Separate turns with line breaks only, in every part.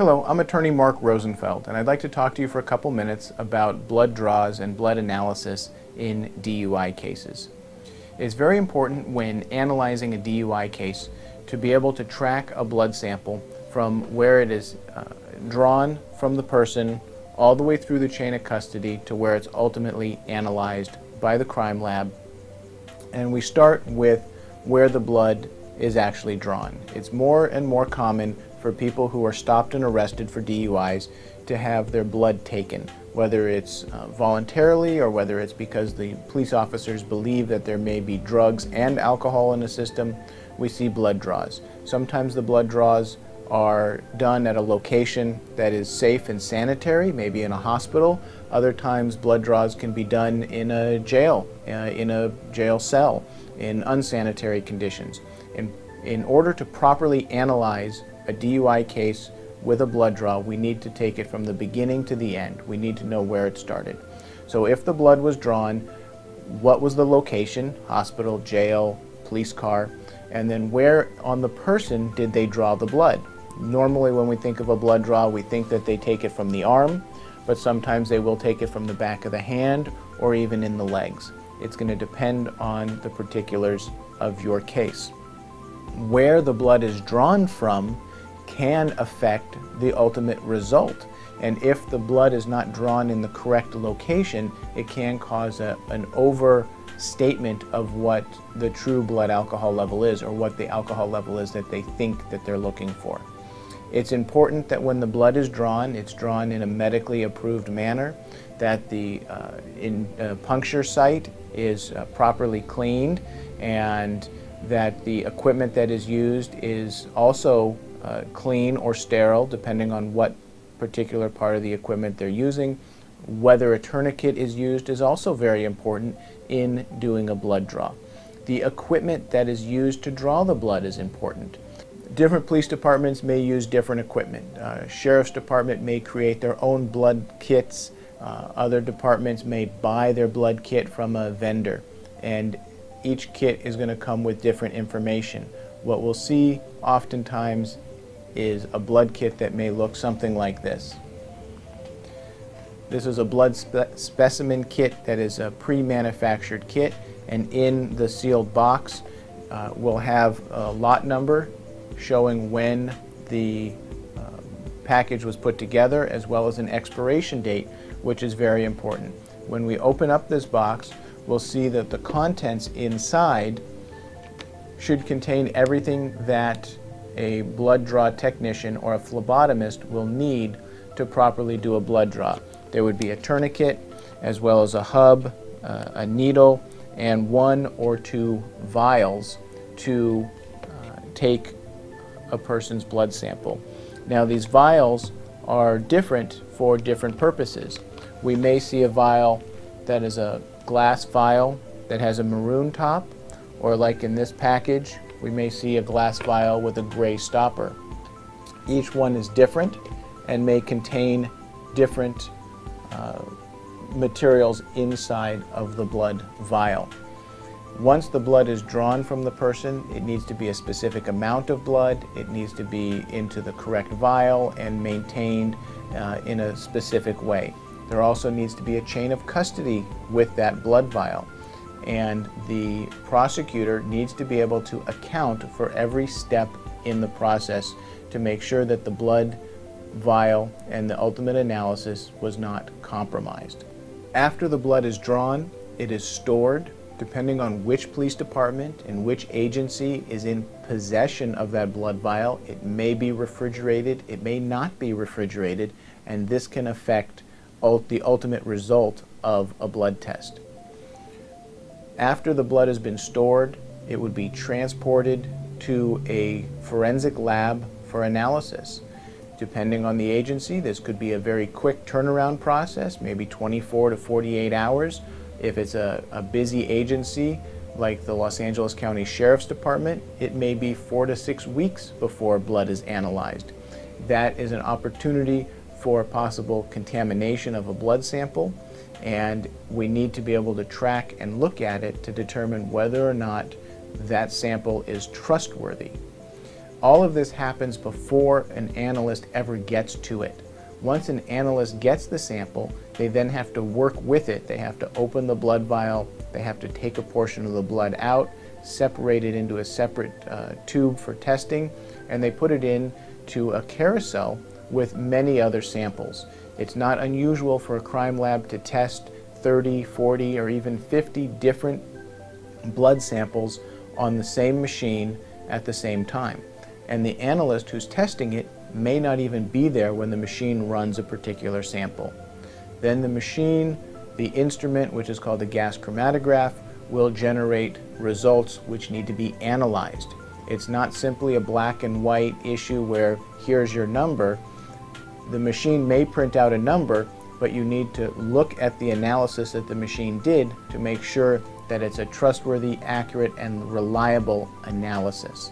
Hello, I'm attorney Mark Rosenfeld, and I'd like to talk to you for a couple minutes about blood draws and blood analysis in DUI cases. It's very important when analyzing a DUI case to be able to track a blood sample from where it is drawn from the person all the way through the chain of custody to where it's ultimately analyzed by the crime lab. And we start with where the blood is actually drawn. It's more and more common for people who are stopped and arrested for DUIs to have their blood taken, whether it's voluntarily or whether it's because the police officers believe that there may be drugs and alcohol in the system. We see blood draws. Sometimes the blood draws are done at a location that is safe and sanitary, maybe in a hospital. Other times blood draws can be done in a jail cell, in unsanitary conditions. In order to properly analyze a DUI case with a blood draw, we need to take it from the beginning to the end. We need to know where it started. So if the blood was drawn, what was the location? Hospital, jail, police car, and then where on the person did they draw the blood? Normally when we think of a blood draw, we think that they take it from the arm, but sometimes they will take it from the back of the hand or even in the legs. It's going to depend on the particulars of your case. Where the blood is drawn from can affect the ultimate result. And if the blood is not drawn in the correct location, it can cause an overstatement of what the true blood alcohol level is, or what the alcohol level is that they think that they're looking for. It's important that when the blood is drawn, it's drawn in a medically approved manner, that the puncture site is properly cleaned, and that the equipment that is used is also clean or sterile, depending on what particular part of the equipment they're using. Whether a tourniquet is used is also very important in doing a blood draw. The equipment that is used to draw the blood is important. Different police departments may use different equipment. Sheriff's department may create their own blood kits. Other departments may buy their blood kit from a vendor, and each kit is going to come with different information. What we'll see oftentimes is a blood kit that may look something like this. This is a blood specimen kit that is a pre-manufactured kit, and in the sealed box we'll have a lot number showing when the package was put together, as well as an expiration date, which is very important. When we open up this box, we'll see that the contents inside should contain everything that a blood draw technician or a phlebotomist will need to properly do a blood draw. There would be a tourniquet, as well as a hub, a needle, and 1 or 2 vials to take a person's blood sample. Now, these vials are different for different purposes. We may see a vial that is a glass vial that has a maroon top, or like in this package, we may see a glass vial with a gray stopper. Each one is different and may contain different materials inside of the blood vial. Once the blood is drawn from the person, it needs to be a specific amount of blood. It needs to be into the correct vial and maintained in a specific way. There also needs to be a chain of custody with that blood vial, and the prosecutor needs to be able to account for every step in the process to make sure that the blood vial and the ultimate analysis was not compromised. After the blood is drawn, it is stored. Depending on which police department and which agency is in possession of that blood vial, it may be refrigerated, it may not be refrigerated, and this can affect the ultimate result of a blood test. After the blood has been stored, it would be transported to a forensic lab for analysis. Depending on the agency, this could be a very quick turnaround process, maybe 24 to 48 hours. If it's a busy agency like the Los Angeles County Sheriff's Department, it may be 4 to 6 weeks before blood is analyzed. That is an opportunity for possible contamination of a blood sample, and we need to be able to track and look at it to determine whether or not that sample is trustworthy. All of this happens before an analyst ever gets to it. Once an analyst gets the sample, they then have to work with it. They have to open the blood vial, they have to take a portion of the blood out, separate it into a separate tube for testing, and they put it into a carousel with many other samples. It's not unusual for a crime lab to test 30, 40, or even 50 different blood samples on the same machine at the same time. And the analyst who's testing it may not even be there when the machine runs a particular sample. Then the machine, the instrument, which is called the gas chromatograph, will generate results which need to be analyzed. It's not simply a black and white issue where here's your number. The machine may print out a number, but you need to look at the analysis that the machine did to make sure that it's a trustworthy, accurate, and reliable analysis.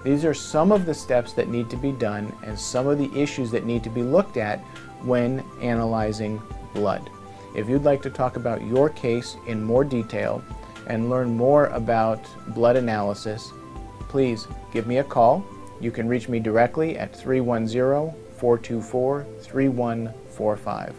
These are some of the steps that need to be done and some of the issues that need to be looked at when analyzing blood. If you'd like to talk about your case in more detail and learn more about blood analysis, please give me a call. You can reach me directly at 310-424-3145.